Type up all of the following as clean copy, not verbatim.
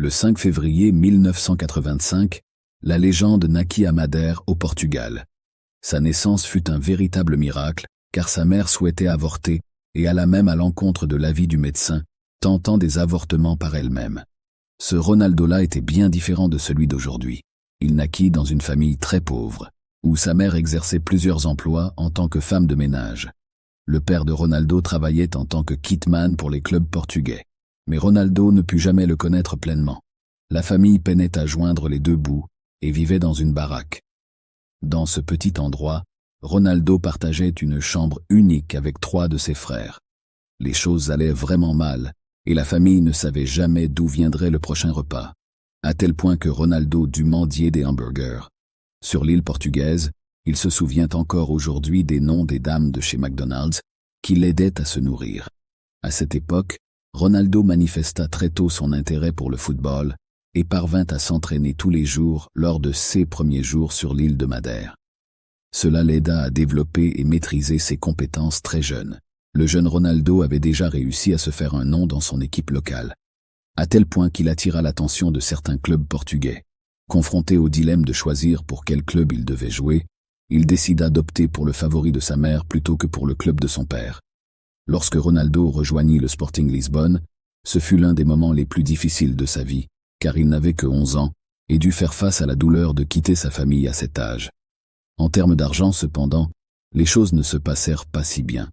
Le 5 février 1985, la légende naquit à Madère, au Portugal. Sa naissance fut un véritable miracle, car sa mère souhaitait avorter et alla même à l'encontre de l'avis du médecin, tentant des avortements par elle-même. Ce Ronaldo-là était bien différent de celui d'aujourd'hui. Il naquit dans une famille très pauvre, où sa mère exerçait plusieurs emplois en tant que femme de ménage. Le père de Ronaldo travaillait en tant que kitman pour les clubs portugais. Mais Ronaldo ne put jamais le connaître pleinement. La famille peinait à joindre les deux bouts et vivait dans une baraque. Dans ce petit endroit, Ronaldo partageait une chambre unique avec 3 de ses frères. Les choses allaient vraiment mal et la famille ne savait jamais d'où viendrait le prochain repas, à tel point que Ronaldo dut mendier des hamburgers. Sur l'île portugaise, il se souvient encore aujourd'hui des noms des dames de chez McDonald's qui l'aidaient à se nourrir. À cette époque, Ronaldo manifesta très tôt son intérêt pour le football et parvint à s'entraîner tous les jours lors de ses premiers jours sur l'île de Madère. Cela l'aida à développer et maîtriser ses compétences très jeune. Le jeune Ronaldo avait déjà réussi à se faire un nom dans son équipe locale, à tel point qu'il attira l'attention de certains clubs portugais. Confronté au dilemme de choisir pour quel club il devait jouer, il décida d'opter pour le favori de sa mère plutôt que pour le club de son père. Lorsque Ronaldo rejoignit le Sporting Lisbonne, ce fut l'un des moments les plus difficiles de sa vie, car il n'avait que 11 ans et dut faire face à la douleur de quitter sa famille à cet âge. En termes d'argent, cependant, les choses ne se passèrent pas si bien.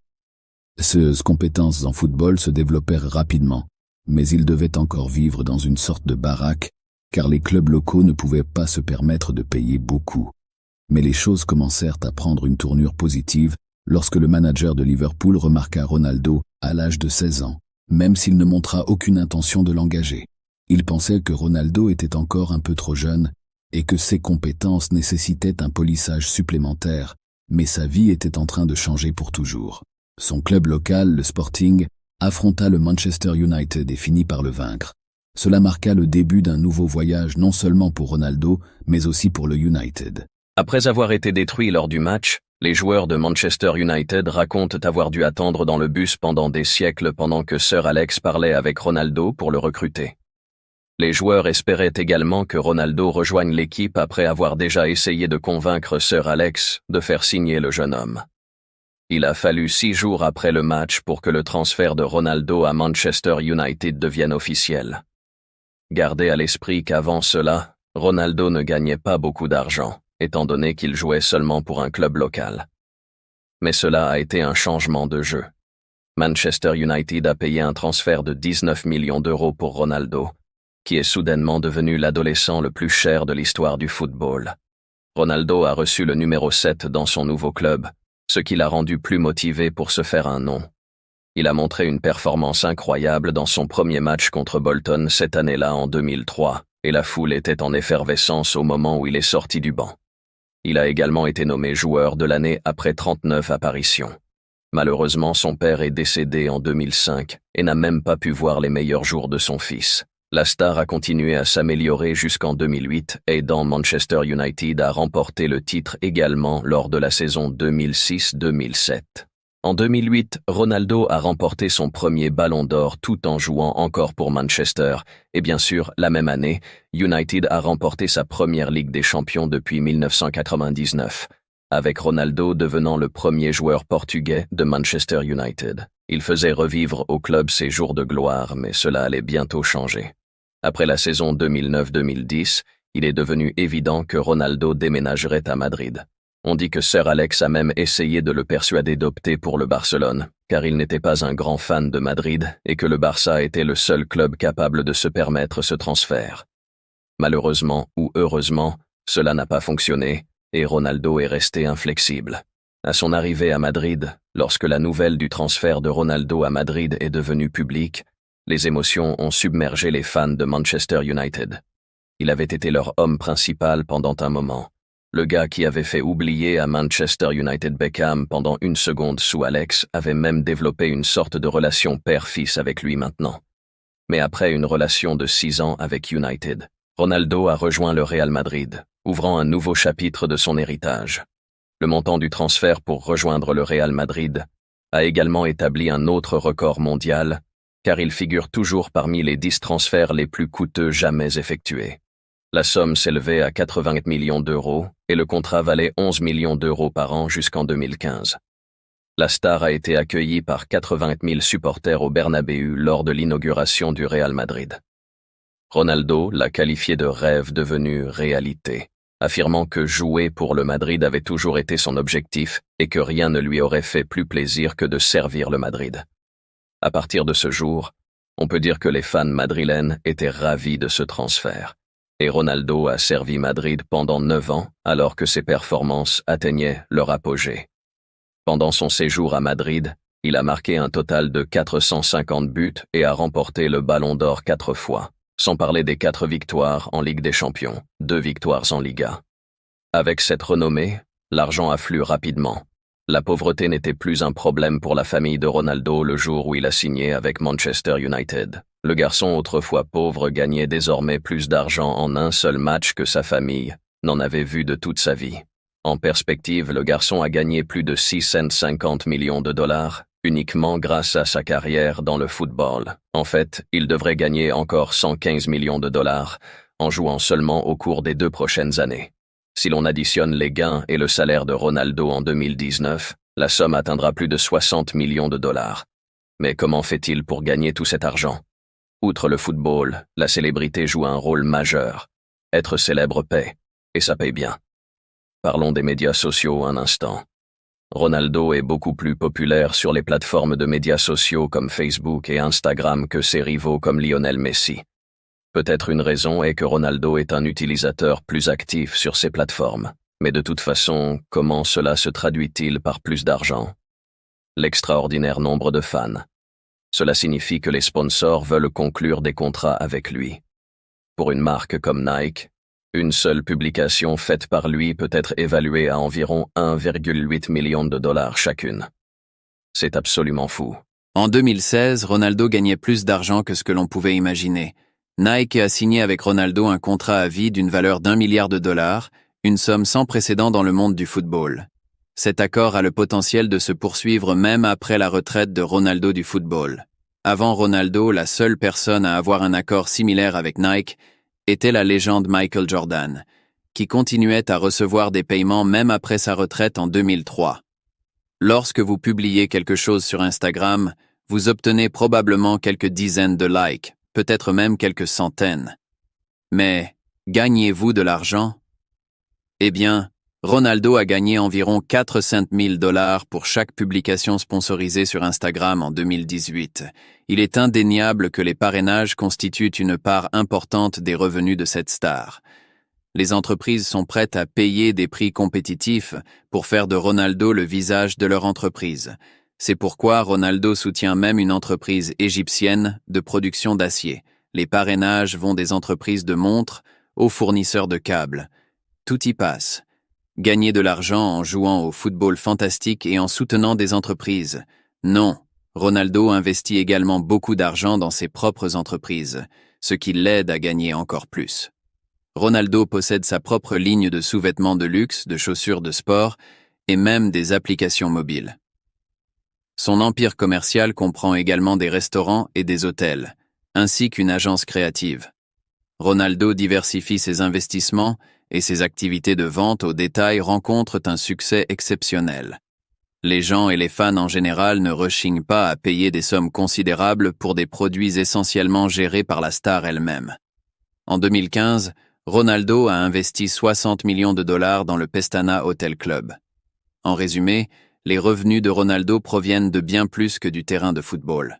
Ses compétences en football se développèrent rapidement, mais il devait encore vivre dans une sorte de baraque, car les clubs locaux ne pouvaient pas se permettre de payer beaucoup. Mais les choses commencèrent à prendre une tournure positive lorsque le manager de Liverpool remarqua Ronaldo à l'âge de 16 ans, même s'il ne montra aucune intention de l'engager. Il pensait que Ronaldo était encore un peu trop jeune et que ses compétences nécessitaient un polissage supplémentaire, mais sa vie était en train de changer pour toujours. Son club local, le Sporting, affronta le Manchester United et finit par le vaincre. Cela marqua le début d'un nouveau voyage non seulement pour Ronaldo, mais aussi pour le United. Après avoir été détruits lors du match, les joueurs de Manchester United racontent avoir dû attendre dans le bus pendant des siècles pendant que Sir Alex parlait avec Ronaldo pour le recruter. Les joueurs espéraient également que Ronaldo rejoigne l'équipe après avoir déjà essayé de convaincre Sir Alex de faire signer le jeune homme. Il a fallu 6 jours après le match pour que le transfert de Ronaldo à Manchester United devienne officiel. Gardez à l'esprit qu'avant cela, Ronaldo ne gagnait pas beaucoup d'argent, étant donné qu'il jouait seulement pour un club local. Mais cela a été un changement de jeu. Manchester United a payé un transfert de 19 millions d'euros pour Ronaldo, qui est soudainement devenu l'adolescent le plus cher de l'histoire du football. Ronaldo a reçu le numéro 7 dans son nouveau club, ce qui l'a rendu plus motivé pour se faire un nom. Il a montré une performance incroyable dans son premier match contre Bolton cette année-là en 2003, et la foule était en effervescence au moment où il est sorti du banc. Il a également été nommé joueur de l'année après 39 apparitions. Malheureusement, son père est décédé en 2005 et n'a même pas pu voir les meilleurs jours de son fils. La star a continué à s'améliorer jusqu'en 2008, aidant Manchester United à remporter le titre également lors de la saison 2006-2007. En 2008, Ronaldo a remporté son premier ballon d'or tout en jouant encore pour Manchester, et bien sûr, la même année, United a remporté sa première Ligue des Champions depuis 1999, avec Ronaldo devenant le premier joueur portugais de Manchester United. Il faisait revivre au club ses jours de gloire, mais cela allait bientôt changer. Après la saison 2009-2010, il est devenu évident que Ronaldo déménagerait à Madrid. On dit que Sir Alex a même essayé de le persuader d'opter pour le Barcelone, car il n'était pas un grand fan de Madrid et que le Barça était le seul club capable de se permettre ce transfert. Malheureusement ou heureusement, cela n'a pas fonctionné et Ronaldo est resté inflexible. À son arrivée à Madrid, lorsque la nouvelle du transfert de Ronaldo à Madrid est devenue publique, les émotions ont submergé les fans de Manchester United. Il avait été leur homme principal pendant un moment. Le gars qui avait fait oublier à Manchester United Beckham pendant 1 seconde sous Alex avait même développé une sorte de relation père-fils avec lui maintenant. Mais après une relation de 6 ans avec United, Ronaldo a rejoint le Real Madrid, ouvrant un nouveau chapitre de son héritage. Le montant du transfert pour rejoindre le Real Madrid a également établi un autre record mondial, car il figure toujours parmi les 10 transferts les plus coûteux jamais effectués. La somme s'élevait à 80 millions d'euros et le contrat valait 11 millions d'euros par an jusqu'en 2015. La star a été accueillie par 80 000 supporters au Bernabéu lors de l'inauguration du Real Madrid. Ronaldo l'a qualifié de rêve devenu réalité, affirmant que jouer pour le Madrid avait toujours été son objectif et que rien ne lui aurait fait plus plaisir que de servir le Madrid. À partir de ce jour, on peut dire que les fans madrilènes étaient ravis de ce transfert. Et Ronaldo a servi Madrid pendant 9 ans alors que ses performances atteignaient leur apogée. Pendant son séjour à Madrid, il a marqué un total de 450 buts et a remporté le Ballon d'Or 4 fois, sans parler des 4 victoires en Ligue des Champions, 2 victoires en Liga. Avec cette renommée, l'argent afflue rapidement. La pauvreté n'était plus un problème pour la famille de Ronaldo le jour où il a signé avec Manchester United. Le garçon autrefois pauvre gagnait désormais plus d'argent en un seul match que sa famille n'en avait vu de toute sa vie. En perspective, le garçon a gagné plus de 650 millions de dollars uniquement grâce à sa carrière dans le football. En fait, il devrait gagner encore 115 millions de dollars en jouant seulement au cours des 2 prochaines années. Si l'on additionne les gains et le salaire de Ronaldo en 2019, la somme atteindra plus de 60 millions de dollars. Mais comment fait-il pour gagner tout cet argent? Outre le football, la célébrité joue un rôle majeur. Être célèbre paie, et ça paye bien. Parlons des médias sociaux un instant. Ronaldo est beaucoup plus populaire sur les plateformes de médias sociaux comme Facebook et Instagram que ses rivaux comme Lionel Messi. Peut-être une raison est que Ronaldo est un utilisateur plus actif sur ces plateformes. Mais de toute façon, comment cela se traduit-il par plus d'argent? L'extraordinaire nombre de fans. Cela signifie que les sponsors veulent conclure des contrats avec lui. Pour une marque comme Nike, une seule publication faite par lui peut être évaluée à environ 1,8 million de dollars chacune. C'est absolument fou. En 2016, Ronaldo gagnait plus d'argent que ce que l'on pouvait imaginer. Nike a signé avec Ronaldo un contrat à vie d'une valeur d'1 milliard de dollars, une somme sans précédent dans le monde du football. Cet accord a le potentiel de se poursuivre même après la retraite de Ronaldo du football. Avant Ronaldo, la seule personne à avoir un accord similaire avec Nike était la légende Michael Jordan, qui continuait à recevoir des paiements même après sa retraite en 2003. Lorsque vous publiez quelque chose sur Instagram, vous obtenez probablement quelques dizaines de likes, peut-être même quelques centaines. Mais gagnez-vous de l'argent? Eh bien, Ronaldo a gagné environ 400 000 dollars pour chaque publication sponsorisée sur Instagram en 2018. Il est indéniable que les parrainages constituent une part importante des revenus de cette star. Les entreprises sont prêtes à payer des prix compétitifs pour faire de Ronaldo le visage de leur entreprise. C'est pourquoi Ronaldo soutient même une entreprise égyptienne de production d'acier. Les parrainages vont des entreprises de montres aux fournisseurs de câbles. Tout y passe. Gagner de l'argent en jouant au football fantastique et en soutenant des entreprises. Non, Ronaldo investit également beaucoup d'argent dans ses propres entreprises, ce qui l'aide à gagner encore plus. Ronaldo possède sa propre ligne de sous-vêtements de luxe, de chaussures de sport et même des applications mobiles. Son empire commercial comprend également des restaurants et des hôtels, ainsi qu'une agence créative. Ronaldo diversifie ses investissements et ses activités de vente au détail rencontrent un succès exceptionnel. Les gens et les fans en général ne rechignent pas à payer des sommes considérables pour des produits essentiellement gérés par la star elle-même. En 2015, Ronaldo a investi 60 millions de dollars dans le Pestana Hotel Club. En résumé, les revenus de Ronaldo proviennent de bien plus que du terrain de football.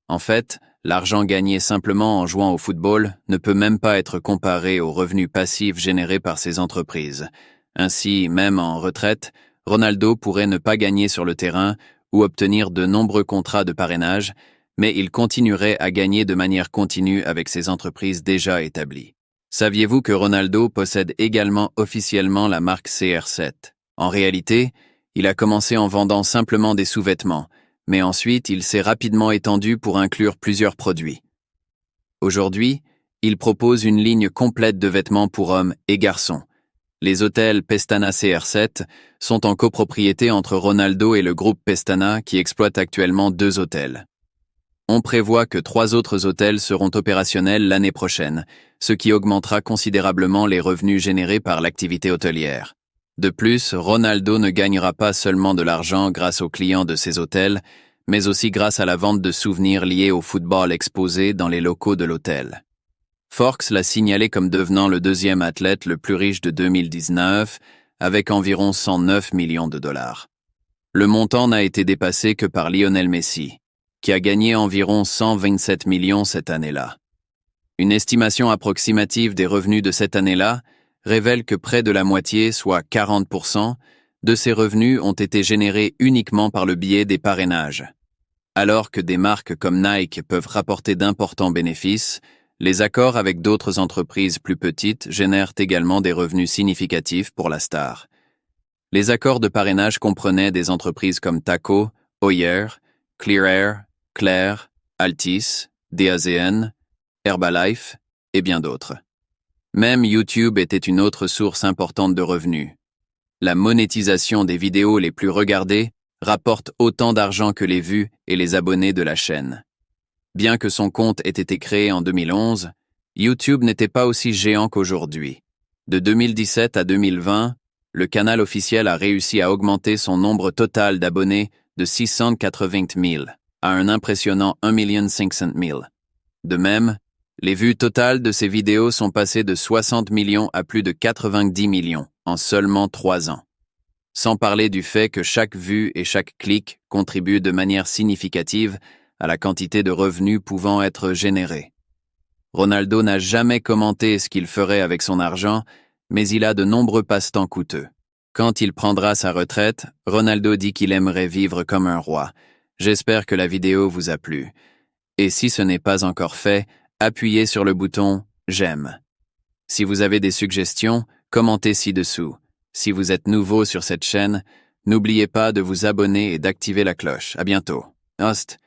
En fait, l'argent gagné simplement en jouant au football ne peut même pas être comparé aux revenus passifs générés par ces entreprises. Ainsi, même en retraite, Ronaldo pourrait ne pas gagner sur le terrain ou obtenir de nombreux contrats de parrainage, mais il continuerait à gagner de manière continue avec ses entreprises déjà établies. Saviez-vous que Ronaldo possède également officiellement la marque CR7? En réalité, il a commencé en vendant simplement des sous-vêtements, mais ensuite il s'est rapidement étendu pour inclure plusieurs produits. Aujourd'hui, il propose une ligne complète de vêtements pour hommes et garçons. Les hôtels Pestana CR7 sont en copropriété entre Ronaldo et le groupe Pestana qui exploite actuellement 2 hôtels. On prévoit que 3 autres hôtels seront opérationnels l'année prochaine, ce qui augmentera considérablement les revenus générés par l'activité hôtelière. De plus, Ronaldo ne gagnera pas seulement de l'argent grâce aux clients de ses hôtels, mais aussi grâce à la vente de souvenirs liés au football exposés dans les locaux de l'hôtel. Forbes l'a signalé comme devenant le deuxième athlète le plus riche de 2019, avec environ 109 millions de dollars. Le montant n'a été dépassé que par Lionel Messi, qui a gagné environ 127 millions cette année-là. Une estimation approximative des revenus de cette année-là révèle que près de la moitié, soit 40%, de ces revenus ont été générés uniquement par le biais des parrainages. Alors que des marques comme Nike peuvent rapporter d'importants bénéfices, les accords avec d'autres entreprises plus petites génèrent également des revenus significatifs pour la star. Les accords de parrainage comprenaient des entreprises comme Taco, Heuer, Clear Air, Claire, Altis, DAZN, Herbalife et bien d'autres. Même YouTube était une autre source importante de revenus. La monétisation des vidéos les plus regardées rapporte autant d'argent que les vues et les abonnés de la chaîne. Bien que son compte ait été créé en 2011, YouTube n'était pas aussi géant qu'aujourd'hui. De 2017 à 2020, le canal officiel a réussi à augmenter son nombre total d'abonnés de 680 000 à un impressionnant 1 500 000. De même, les vues totales de ses vidéos sont passées de 60 millions à plus de 90 millions en seulement 3 ans. Sans parler du fait que chaque vue et chaque clic contribuent de manière significative à la quantité de revenus pouvant être générés. Ronaldo n'a jamais commenté ce qu'il ferait avec son argent, mais il a de nombreux passe-temps coûteux. Quand il prendra sa retraite, Ronaldo dit qu'il aimerait vivre comme un roi. J'espère que la vidéo vous a plu. Et si ce n'est pas encore fait, appuyez sur le bouton « J'aime ». Si vous avez des suggestions, commentez ci-dessous. Si vous êtes nouveau sur cette chaîne, n'oubliez pas de vous abonner et d'activer la cloche. À bientôt. Host.